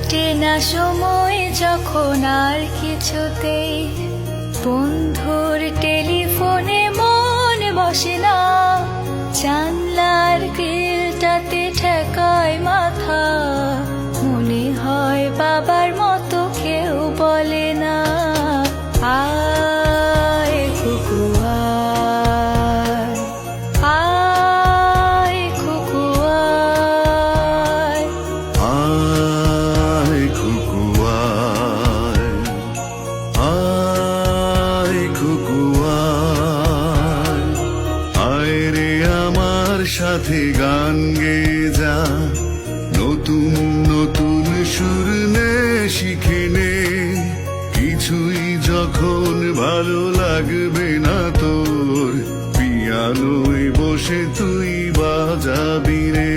কাটে না সময় যখন আর কিছুতেই বন্ধুর টেলিফোনে মন বসে না, জানলার গ্রিলটাতে ঠেকায় মাথা, মনে হয় বাবার মতো কেউ বলে না, আয় কুকু আয়, আয় কুকু আয়। আয় খুকু আয়, আয় খুকু আয়, আয় রে আমার সাথে গান গেয়ে যা, নতুন নতুন সুর নে শিখে নে, কিছুই যখন ভালো লাগবে না তোর, পিয়ানোয় বসে তুই বাজাবি রে।